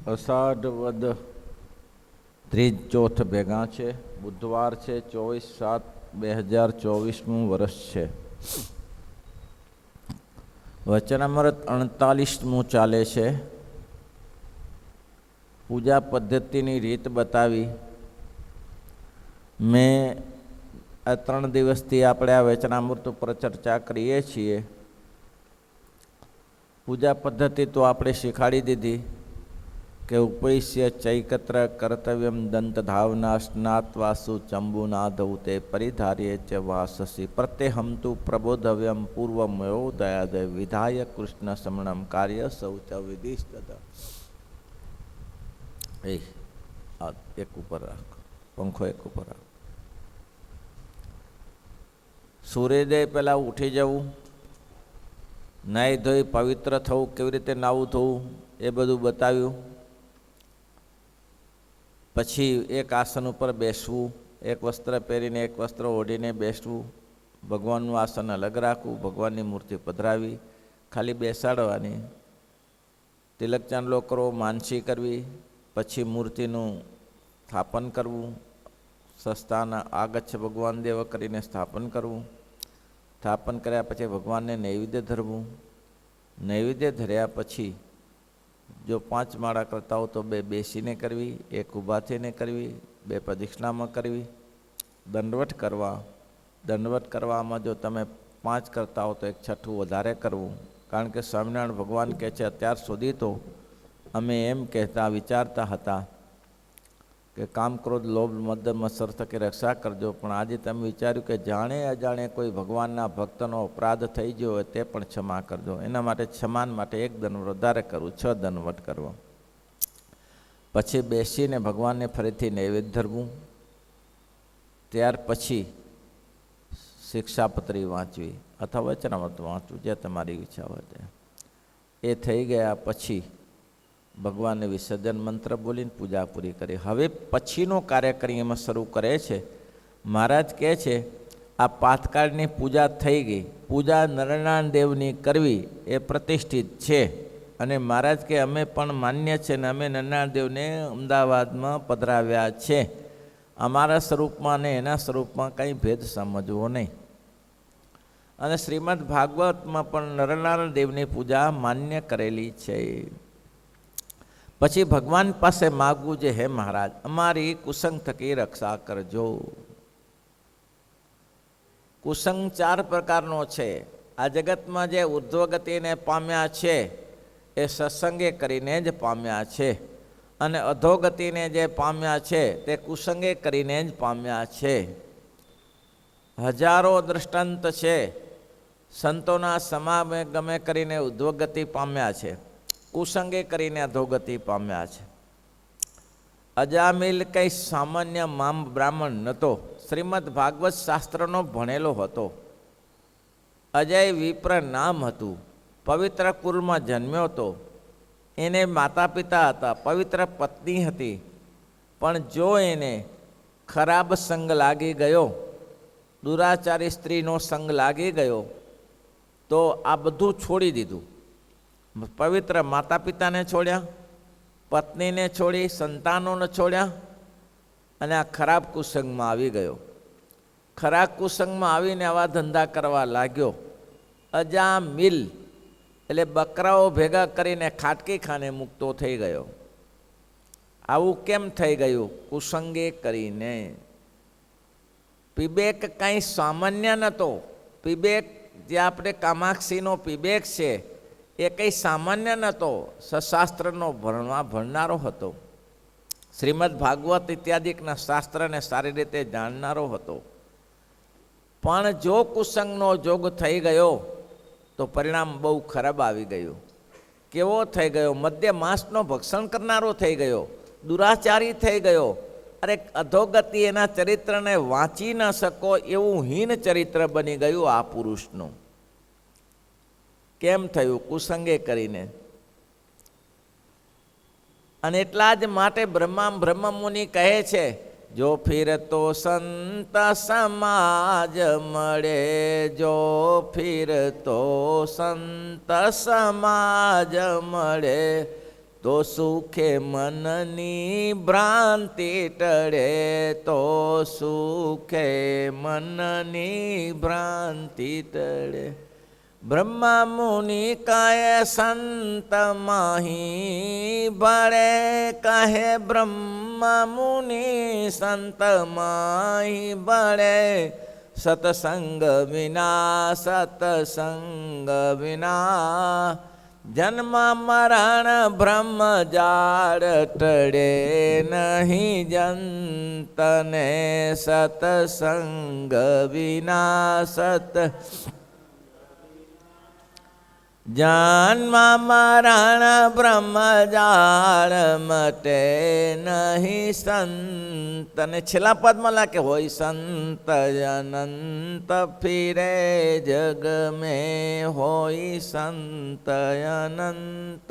અષાઢ વદ ત્રીજ ચોથ ભેગા છે. બુધવાર છે, 24/7/2024 વર્ષ છે. વચનામૃત 48મું ચાલે છે. પૂજા પદ્ધતિની રીત બતાવી. મેં આ 3 દિવસથી આપણે આ વચનામૃત ઉપર ચર્ચા કરીએ છીએ. પૂજા પદ્ધતિ તો આપણે શીખવાડી દીધી કે ઉપૈસ્ય ચૈકત્ર કર્તવ્યમ દંત ધાવના સ્નાત્વાસુ ચંબુનાદૌ તે પરિધાર્ય ચ વાસસી પ્રત્યેહમ તુ પ્રબોધવ્યમ પૂર્વમયોદયાદય વિધાય કૃષ્ણ સમણમ કાર્ય શૌચ વિધિષ્ઠત. એક ઉપર રાખો, પંખો એક ઉપર રાખો. સૂર્યોદય પહેલાં ઉઠી જવું, નાહી ધોઈ પવિત્ર થવું, કેવી રીતે નાવું થવું એ બધું બતાવ્યું. પછી એક આસન ઉપર બેસવું, એક વસ્ત્ર પહેરીને એક વસ્ત્ર ઓઢીને બેસવું, ભગવાનનું આસન અલગ રાખવું, ભગવાનની મૂર્તિ પધરાવી, ખાલી બેસાડવાની, તિલક ચાંદલો કરવો, માનસી કરવી, પછી મૂર્તિનું સ્થાપન કરવું, સસ્તાના આગચ્છ ભગવાન દેવ કરીને સ્થાપન કરવું. સ્થાપન કર્યા પછી ભગવાનને નૈવેદ્ય ધરવું. નૈવેદ્ય ધર્યા પછી જો 5 માળા કરતા હો તો 2 બેસીને કરવી, 1 ઊભા થઈને કરવી, 2 પ્રદક્ષિણામાં કરવી. દંડવટ કરવા. દંડવટ કરવામાં જો તમે 5 કરતા હો તો 1 છઠ્ઠું વધારે કરવું. કારણ કે સ્વામિનારાયણ ભગવાન કહે છે, અત્યાર સુધી તો અમે એમ કહેતા વિચારતા હતા કે કામ ક્રોધ લોભ મદ મત્સર થકી રક્ષા કરજો, પણ આજે તમે વિચાર્યું કે જાણે અજાણે કોઈ ભગવાનના ભક્તનો અપરાધ થઈ ગયો હોય તે પણ ક્ષમા કરજો. એના માટે ક્ષમાન માટે 1 દંડ વધારે કરવું, 6 દંડવટ કરવો. પછી બેસીને ભગવાનને ફરીથી નૈવેદ્ય ધરવું. ત્યાર પછી શિક્ષાપત્રી વાંચવી અથવા વચનામૃત વાંચવું, જે તમારી ઈચ્છા હોય તે. એ થઈ ગયા પછી ભગવાનને વિસર્જન મંત્ર બોલીને પૂજા પૂરી કરી. હવે પછીનો કાર્યક્રમ એમાં શરૂ કરે છે. મહારાજ કહે છે, આ પાતકાળની પૂજા થઈ ગઈ. પૂજા નરનારાયણ દેવની કરવી એ પ્રતિષ્ઠિત છે. અને મહારાજ કે અમે પણ માન્ય છે ને અમે નરનારાયણ દેવને અમદાવાદમાં પધરાવ્યા છે. અમારા સ્વરૂપમાં ને એના સ્વરૂપમાં કંઈ ભેદ સમજવો નહીં. અને શ્રીમદ ભાગવતમાં પણ નરનારાયણ દેવની પૂજા માન્ય કરેલી છે. પછી ભગવાન પાસે માગવું છે, હે મહારાજ અમારી કુસંગ થકી રક્ષા કરજો. કુસંગ 4 પ્રકારનો છે. આ જગતમાં જે ઉર્ધ્વગતિને પામ્યા છે એ સત્સંગે કરીને જ પામ્યા છે, અને અધોગતિને જે પામ્યા છે તે કુસંગે કરીને જ પામ્યા છે. હજારો દ્રષ્ટાંત છે. સંતોના સમાગમે કરીને ઉર્ધ્વગતિ પામ્યા છે, કુસંગે કરીને અધોગતિ પામ્યા છે. અજામિલ કંઈ સામાન્ય બ્રાહ્મણ નહોતો. શ્રીમદ ભાગવત શાસ્ત્રનો ભણેલો હતો. અજય વિપ્ર નામ હતું. પવિત્ર કુળમાં જન્મ્યો હતો. એને માતા પિતા હતા, પવિત્ર પત્ની હતી. પણ જો એને ખરાબ સંગ લાગી ગયો, દુરાચારી સ્ત્રીનો સંગ લાગી ગયો, તો આ બધું છોડી દીધું. પવિત્ર માતા પિતાને છોડ્યા, પત્નીને છોડી, સંતાનોને છોડ્યા, અને આ ખરાબ કુસંગમાં આવી ગયો. ખરાબ કુસંગમાં આવીને આવા ધંધા કરવા લાગ્યો. અજામિલ એટલે બકરાઓ ભેગા કરીને ખાટકી ખાને મૂકતો થઈ ગયો. આવું કેમ થઈ ગયું? કુસંગે કરીને. પીબેક કાંઈ સામાન્ય નહોતો. પીબેક જે આપણે કામાક્ષીનો પીબેક છે એ કંઈ સામાન્ય નહોતો. સશાસ્ત્રનો ભણનારો હતો. શ્રીમદ ભાગવત ઇત્યાદિકના શાસ્ત્રને સારી રીતે જાણનારો હતો. પણ જો કુસંગનો જોગ થઈ ગયો તો પરિણામ બહુ ખરાબ આવી ગયું. કેવો થઈ ગયો? મધ્ય માંસનો ભક્ષણ કરનારો થઈ ગયો, દુરાચારી થઈ ગયો. અરે અધોગતિ એના ચરિત્રને વાંચી ન શકો એવું હીન ચરિત્ર બની ગયું આ પુરુષનું. કેમ થયું? કુસંગે કરીને. અને એટલા જ માટે બ્રહ્મ મુનિ કહે છે, જો ફિર તો સંત સમાજ મળે, જો ફિર તો સંત સમાજ મળે, તો સુખે મનની ભ્રાંતિ ટળે, તો સુખે મનની ભ્રાંતિ ટળે. બ્રહ્મા મુનિ કહે સંત માહી ભળે, કહે બ્રહ્મા મુનિ સંત માહી ભળે. સતસંગ વિના, સતસંગ વિના, જન્મ મરણ બ્રહ્મ જાળ ટળે નહીં જંતને. સતસંગ વિના, જન્મ મરણ બ્રહ્મ જાળ મટે નહીં સંત. અને છેલ્લા પદમાં લાગે હોય સંત અનંત ફિરે જગ મેં, હોય સંત અનંત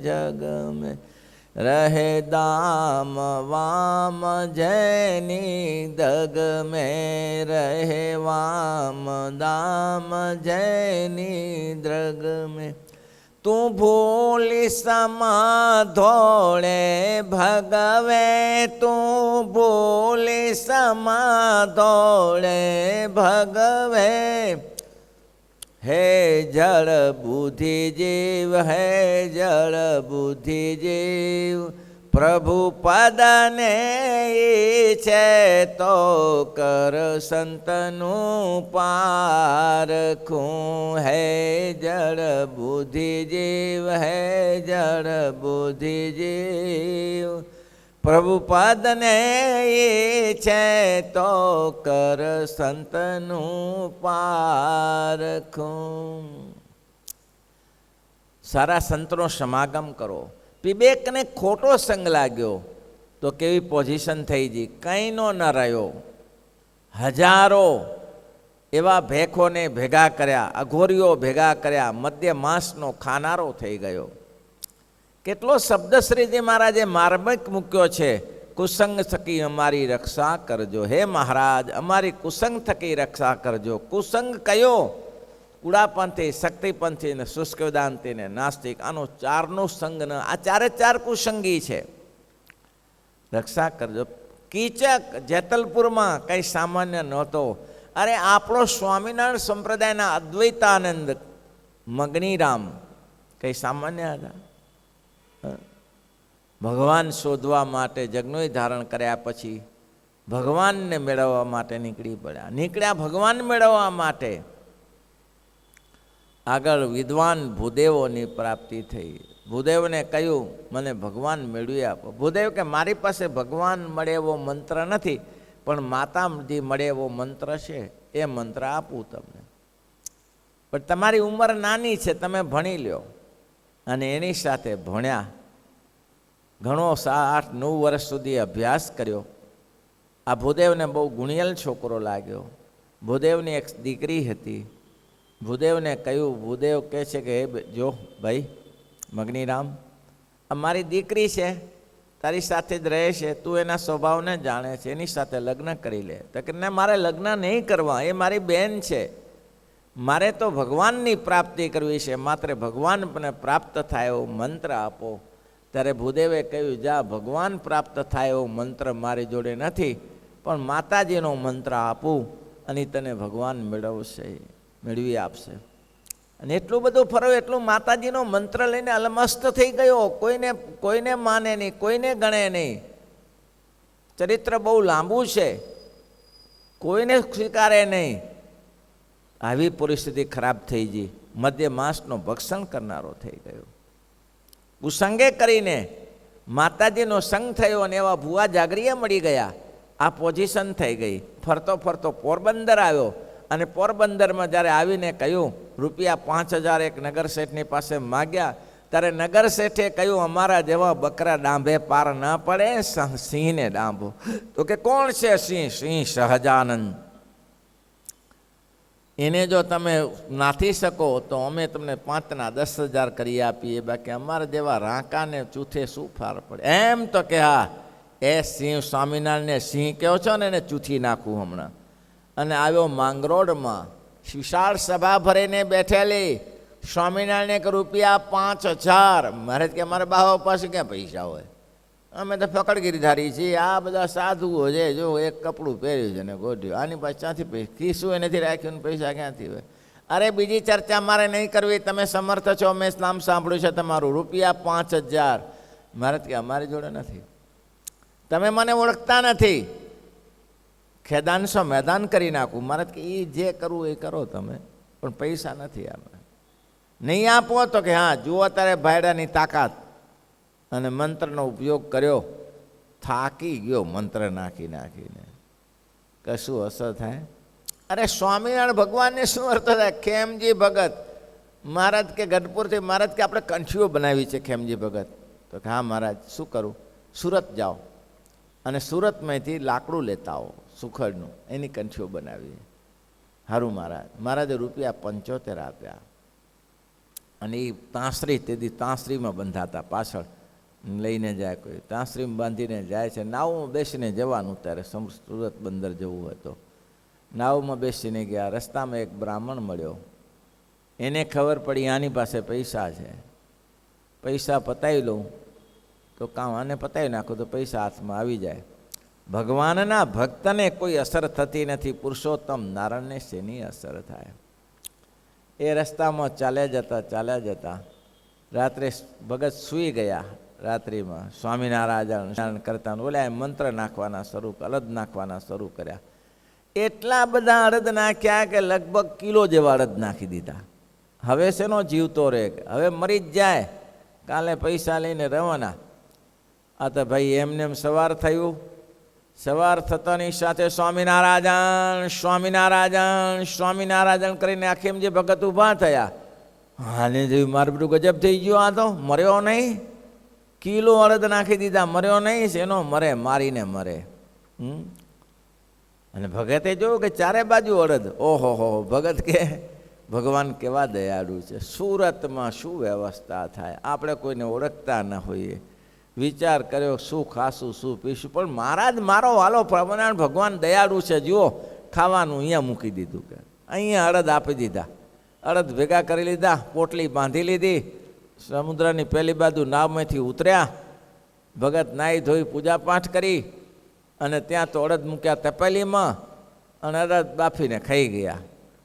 જગ મેં. રહે દામ વામ જૈની દગ મેં, રહે વામ દામ જૈની દ્રગ મેં. તું ભૂલી સમા ધોળે ભગવે, તું ભૂલી સમા ધોળે ભગવે. હે જળ બુદ્ધિ જીવ, હે જળ બુદ્ધિ જીવ, પ્રભુ પદને ઈચ્છે તો કર સંતનું પારખું. હે જળ બુદ્ધિ જીવ, હે જળ બુદ્ધિ જીવ, પ્રભુ પદને ઈચ્છે તો કર સંતનું પારખું. સારા સંતનો સમાગમ કરો. વિવેકને ખોટો સંગ લાગ્યો તો કેવી પોઝિશન થઈ ગઈ, કંઈનો ન રહ્યો. હજારો એવા ભેખોને ભેગા કર્યા, અઘોરીઓ ભેગા કર્યા, મધ્ય માંસનો ખાનારો થઈ ગયો. કેટલો શબ્દ શ્રીજી મહારાજે માર્મિક મૂક્યો છે, કુસંગ થકી અમારી રક્ષા કરજો. હે મહારાજ, અમારી કુસંગ થકી રક્ષા કરજો. કુસંગ કયો? કુડાપંથી, શક્તિપંથી ને શુષ્ક વેદાંતી ને નાસ્તિક. આનો ચારનો સંગ ન, આ ચારે ચાર કુસંગી છે. રક્ષા કરજો. કીચક જેતલપુરમાં કંઈ સામાન્ય નહોતો. અરે આપણો સ્વામિનારાયણ સંપ્રદાયના અદ્વૈતાનંદ મગનીરામ કંઈ સામાન્ય હતા? ભગવાન શોધવા માટે જગનોય ધારણ કર્યા પછી ભગવાનને મેળવવા માટે નીકળ્યા ભગવાન મેળવવા માટે. આગળ વિદ્વાન ભૂદેવોની પ્રાપ્તિ થઈ. ભૂદેવને કહ્યું મને ભગવાન મેળવી આપો. ભૂદેવ કે મારી પાસે ભગવાન મળે એવો મંત્ર નથી, પણ માતાજી મળે એવો મંત્ર છે, એ મંત્ર આપું તમને. પણ તમારી ઉંમર નાની છે, તમે ભણી લ્યો. અને એની સાથે ભણ્યા. ઘણો 8-9 વર્ષ સુધી અભ્યાસ કર્યો. આ ભૂદેવને બહુ ગુણિયલ છોકરો લાગ્યો. ભૂદેવની એક દીકરી હતી. ભૂદેવને કહ્યું, ભૂદેવ કહે છે કે હે જો ભાઈ મગનીરામ, આ મારી દીકરી છે, તારી સાથે જ રહે છે, તું એના સ્વભાવને જાણે છે, એની સાથે લગ્ન કરી લે. તો કે ના, મારે લગ્ન નહીં કરવા, એ મારી બહેન છે, મારે તો ભગવાનની પ્રાપ્તિ કરવી છે, માત્ર ભગવાનને પ્રાપ્ત થાય એવો મંત્ર આપો. ત્યારે ભૂદેવે કહ્યું, જા, ભગવાન પ્રાપ્ત થાય એવો મંત્ર મારી જોડે નથી, પણ માતાજીનો મંત્ર આપું અને તને ભગવાન મેળવી આપશે. અને એટલું બધું ફરો, એટલું માતાજીનો મંત્ર લઈને અલમસ્ત થઈ ગયો. કોઈને માને નહીં, કોઈને ગણે નહીં. ચરિત્ર બહુ લાંબુ છે, કોઈને સ્વીકારે નહીં. આવી પરિસ્થિતિ ખરાબ થઈ ગઈ. મધ્ય માંસનો ભક્ષણ કરનારો થઈ ગયો. કુસંગે કરીને માતાજીનો સંગ થયો અને એવા ભુવા જાગરીએ મળી ગયા. આ પોઝિશન થઈ ગઈ. ફરતો ફરતો પોરબંદર આવ્યો અને પોરબંદરમાં જ્યારે આવીને કહ્યું ₹5000 એક નગર શેઠની પાસે માગ્યા. ત્યારે નગર શેઠે કહ્યું, અમારા જેવા બકરા ડાંભે પાર ના પડે, સિંહને ડાંભો. તો કે કોણ છે સિંહ? સિંહ સહજાનંદ. એને જો તમે નાથી શકો તો અમે તમને 5ના 10,000 કરી આપીએ, બાકી અમારા જેવા રાંકાને ચૂથે શું ફાર પડે. એમ તો કે હા, એ સિંહ સ્વામિનારાયણને સિંહ કહો છો ને, એને ચૂથી નાખું હમણાં. અને આવ્યો માંગરોળમાં. વિશાળ સભા ભરીને બેઠેલી સ્વામિનારાયણ કે રૂપિયા 5,000. મહારાજ કે અમારા બાવા પાસે ક્યાં પૈસા હોય, અમે તો ફકડગીરીધારી છીએ, આ બધા સાધુઓ છે, જો એક કપડું પહેર્યું છે ને ગોઠ્યું, આની પાસે ક્યાંથી પૈસા, ખીસું એ નથી રાખ્યું ને પૈસા ક્યાંથી હોય. અરે બીજી ચર્ચા મારે નહીં કરવી, તમે સમર્થ છો, મેં નામ સાંભળ્યું છે તમારું, રૂપિયા 5,000. મહારાજ કે અમારી જોડે નથી, તમે મને ઓળખતા નથી, ખેદાનશો મેદાન કરી નાખું. મહારાજ કે એ જે કરવું એ કરો તમે, પણ પૈસા નથી આમાં. નહીં આપો તો કે હા જુઓ તારે ભાયડાની તાકાત. અને મંત્રનો ઉપયોગ કર્યો, થાકી ગયો મંત્ર નાખી નાખીને, કશું અસર થાય? અરે સ્વામિનારાયણ ભગવાનને શું અર્થ થાય? ખેમજી ભગત મહારાજ કે ગઢપુરથી, મહારાજ કે આપણે કંઠીઓ બનાવી છે ખેમજી ભગત. તો કે હા મહારાજ, શું કરું? સુરત જાઓ અને સુરતમાંથી લાકડું લેતા આવો સુખડનું, એની કંઠીઓ બનાવી. સારું મહારાજ. મહારાજે રૂપિયા 75 આપ્યા. અને એ તાંસરી, તેથી તાંસરીમાં બંધાતા, પાછળ લઈને જાય કોઈ, તાંસરીમાં બાંધીને જાય છે. નાવમાં બેસીને જવાનું, ત્યારે સુરત બંદર જવું હોય તો નાવમાં બેસીને ગયા. રસ્તામાં એક બ્રાહ્મણ મળ્યો, એને ખબર પડી આની પાસે પૈસા છે, પૈસા પતાવી લઉં તો કામ, આને પતાવી નાખું તો પૈસા હાથમાં આવી જાય. ભગવાનના ભક્તને કોઈ અસર થતી નથી, પુરુષોત્તમ નારાયણને શેની અસર થાય? એ રસ્તામાં ચાલ્યા જતા રાત્રે ભગત સૂઈ ગયા. રાત્રિમાં સ્વામિનારાયણ કરતા ઓલા મંત્ર નાખવાના શરૂ, અડદ નાખવાના શરૂ કર્યા. એટલા બધા અડદ નાખ્યા કે લગભગ કિલો જેવા અડદ નાખી દીધા. હવે શેનો જીવતો રહે? હવે મરી જ જાય, કાલે પૈસા લઈને રવાના. આ તો ભાઈ એમને એમ સવાર થયું. સવાર થતાની સાથે સ્વામિનારાયણ સ્વામિનારાયણ સ્વામિનારાયણ કરીને આખી એમ જે ભગત ઊભા થયા. હાને જોયું, મારું બધું ગજબ થઈ ગયું, આ તો મર્યો નહીં, કિલો અડદ નાખી દીધા, મર્યો નહીં. શેનો મરે? મારીને મરે. અને ભગતે જોયું કે ચારે બાજુ અડદ. ઓહો હો, ભગત કે ભગવાન કેવા દયાળુ છે. સુરતમાં શું વ્યવસ્થા થાય? આપણે કોઈને ઓળખતા ન હોઈએ, વિચાર કર્યો શું ખાશું શું પીશું, પણ મહારાજ મારો વાલો પ્રભુનારાયણ ભગવાન દયાળુ છે. જુઓ, ખાવાનું અહીંયા મૂકી દીધું, કે અહીંયા અડદ આપી દીધા. અડદ ભેગા કરી લીધા, પોટલી બાંધી લીધી, સમુદ્રની પહેલી બાજુ નાવમાંથી ઉતર્યા. ભગત નાહી ધોઈ પૂજા પાઠ કરી અને ત્યાં તો અડદ મૂક્યા તપેલીમાં, અને અડદ બાફીને ખાઈ ગયા.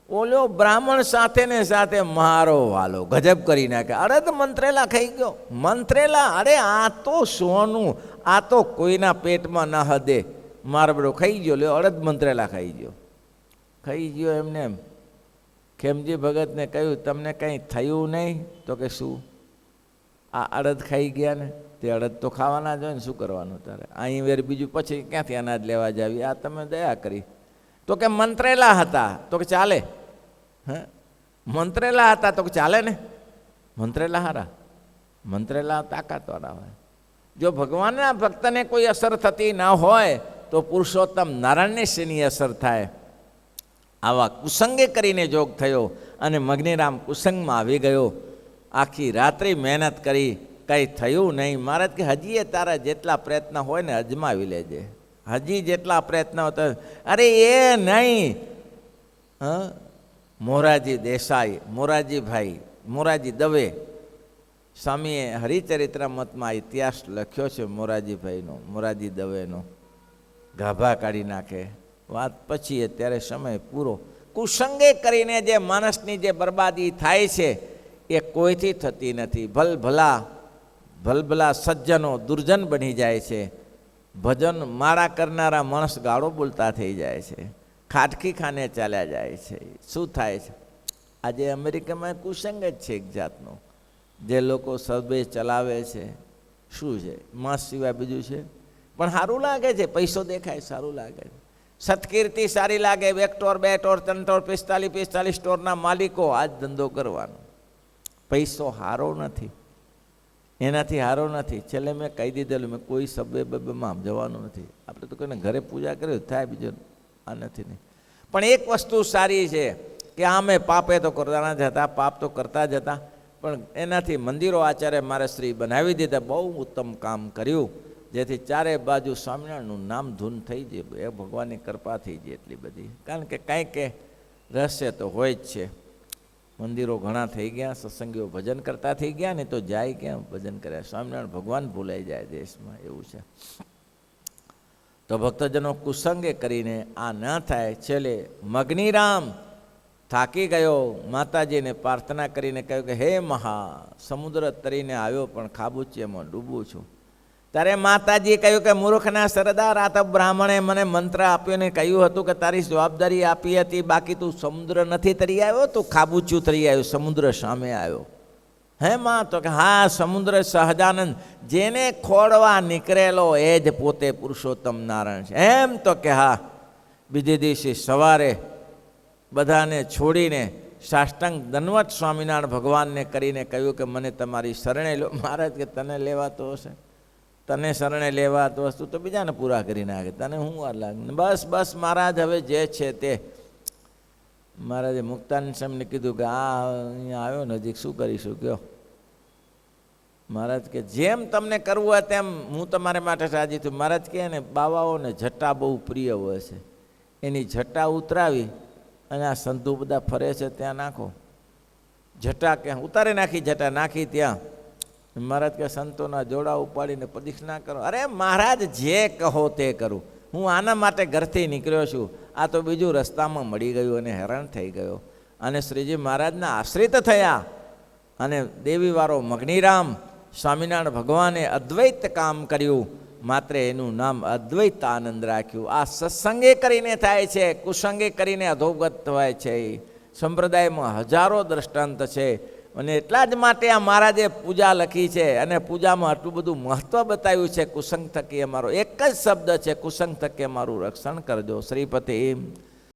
ઓલો બ્રાહ્મણ સાથે ને સાથે મારો વાલો ગજબ કરી નાખે, અડદ મંત્રેલા ખાઈ ગયો. મંત્રેલા? અરે આ તો સોનું, આ તો કોઈના પેટમાં ના હદે. મારબડો ખાઈ ગયો, લ્યો અડદ મંત્રેલા ખાઈ ગયો એમને એમ. ખેમજી ભગતને કહ્યું, તમને કંઈ થયું નહીં? તો કે શું? આ અડદ ખાઈ ગયા ને, તે અડદ તો ખાવાના જ હોય ને, શું કરવાનું તારે? અહીં વેર બીજું પછી ક્યાંથી અનાજ લેવા જાવી? આ તમે દયા કરી. તો કે મંત્રેલા હતા. તો કે ચાલે? હા, મંત્રેલા હતા તો કે ચાલે ને? મંત્રેલા હારા, મંત્રેલા તાકાતવાળા હોય. જો ભગવાનના ભક્તને કોઈ અસર થતી ના હોય તો પુરુષોત્તમ નારાયણને શેની અસર થાય? આવા કુસંગે કરીને જોગ થયો અને મગ્નિરામ કુસંગમાં આવી ગયો. આખી રાત્રિ મહેનત કરી, કંઈ થયું નહીં. મહારાજ કે હજી એ તારા જેટલા પ્રયત્ન હોય ને અજમાવી લેજે, હજી જેટલા પ્રયત્ન હોતા. અરે એ નહીં, હા, મોરારજી દેસાઈ, મોરારજીભાઈ, મોરારજી દવે, સ્વામીએ હરિચરિત્રમતમાં ઇતિહાસ લખ્યો છે મોરારજીભાઈનો, મોરારજી દવેનો. ગાભા કાઢી નાખે વાત. પછી અત્યારે સમય પૂરો. કુસંગે કરીને જે માણસની જે બરબાદી થાય છે એ કોઈથી થતી નથી. ભલભલા સજ્જનો દુર્જન બની જાય છે. ભજન માળા કરનારા માણસ ગાળો બોલતા થઈ જાય છે, ખાટકી ખાને ચાલ્યા જાય છે. શું થાય છે? આજે અમેરિકામાં કુસંગ જ છે એક જાતનો. જે લોકો સર્વે ચલાવે છે, શું છે? માંસ સિવાય બીજું છે? પણ સારું લાગે છે, પૈસો દેખાય, સારું લાગે છે, સત્કીર્તિ સારી લાગે. 1 ટોર 2 ટોર 3 ટોર 45 ટોરના માલિકો આજ ધંધો કરવાનો. પૈસો હારો નથી, એનાથી હારો નથી. છેલ્લે મેં કહી દીધેલું, મેં કોઈ સબેમાં જવાનું નથી. આપણે તો કોઈને ઘરે પૂજા કરી થાય, બીજું આ નથી નહીં. પણ એક વસ્તુ સારી છે કે આમે પાપે તો કરતા જ હતા, પાપ તો કરતા જ હતા, પણ એનાથી મંદિરો આચાર્ય મારે શ્રી બનાવી દીધા. બહુ ઉત્તમ કામ કર્યું, જેથી ચારે બાજુ સ્વામિનારાયણનું નામ ધૂન થઈ જાય. એ ભગવાનની કૃપા થઈ જાય એટલી બધી. કારણ કે કાંઈ કે રહસ્ય તો હોય જ છે. મંદિરો ઘણા થઈ ગયા, સત્સંગીઓ ભજન કરતા થઈ ગયા ને તો જાય ક્યાં ભજન કર્યા? સ્વામિનારાયણ ભગવાન ભૂલાઈ જાય દેશમાં, એવું છે. તો ભક્તજનો કુસંગે કરીને આ ન થાય. છેલ્લે મગ્નિરામ થાકી ગયો, માતાજીને પ્રાર્થના કરીને કહ્યું કે હે મહા, સમુદ્ર તરીને આવ્યો પણ ખાબુચિયામાં ડૂબું છું. ત્યારે માતાજીએ કહ્યું કે મૂર્ખના સરદાર, આ તો બ્રાહ્મણે મને મંત્ર આપ્યો ને કહ્યું હતું કે તારી જવાબદારી આપી હતી, બાકી તું સમુદ્ર નથી તરી આવ્યો, તું ખાબુચ્યું તરી આવ્યો, સમુદ્ર સામે આવ્યો. હે માં? તો કે હા, સમુદ્ર સહજાનંદ જેને ખોળવા નીકળેલો એ જ પોતે પુરુષોત્તમ નારાયણ છે. એમ તો કે હા. બીજે દિવસે સવારે બધાને છોડીને સાષ્ટાંગ દંડવત સ્વામિનારાયણ ભગવાનને કરીને કહ્યું કે મને તમારી શરણે લો. મહારાજ કે તને લેવાતો હશે, તને શરણે લેવાતો વસ્તુ તો બીજાને પૂરા કરી નાખે, તને હું વાર લાગે? બસ બસ મહારાજ, હવે જે છે તે. મહારાજે મુક્તાનંદ સ્વામીને કીધું કે આ અહીંયા આવ્યો નજીક, શું કરીશું કયો? મહારાજ કે જેમ તમને કરવું હોય તેમ, હું તમારા માટે રાજી છું. મહારાજ કહે ને બાવાઓને જટા બહુ પ્રિય હોય છે, એની જટા ઉતરાવી અને આ સંધુ બધા ફરે છે ત્યાં નાખો. જટા ક્યાં ઉતારી નાખી, જટા નાખી ત્યાં. મહારાજ કે સંતોના જોડા ઉપાડીને પ્રદક્ષિણા કરો. અરે મહારાજ જે કહો તે કરું, હું આના માટે ઘરથી નીકળ્યો છું, આ તો બીજું રસ્તામાં મળી ગયું અને હેરાન થઈ ગયો. અને શ્રીજી મહારાજના આશ્રિત થયા. અને દેવીવાળો મગ્નિરામ સ્વામિનારાયણ ભગવાને અદ્વૈત કામ કર્યું, માત્ર એનું નામ અદ્વૈત આનંદ રાખ્યું. આ સત્સંગે કરીને થાય છે, કુસંગે કરીને અધોગત થવાય છે. સંપ્રદાયમાં હજારો દ્રષ્ટાંત છે. અને એટલા જ માટે આ મહારાજે પૂજા લખી છે અને પૂજામાં આટલું બધું મહત્ત્વ બતાવ્યું છે. કુસંગ થકી અમારો એક જ શબ્દ છે, કુસંગ થકી અમારું રક્ષણ કરજો. શ્રીપતિ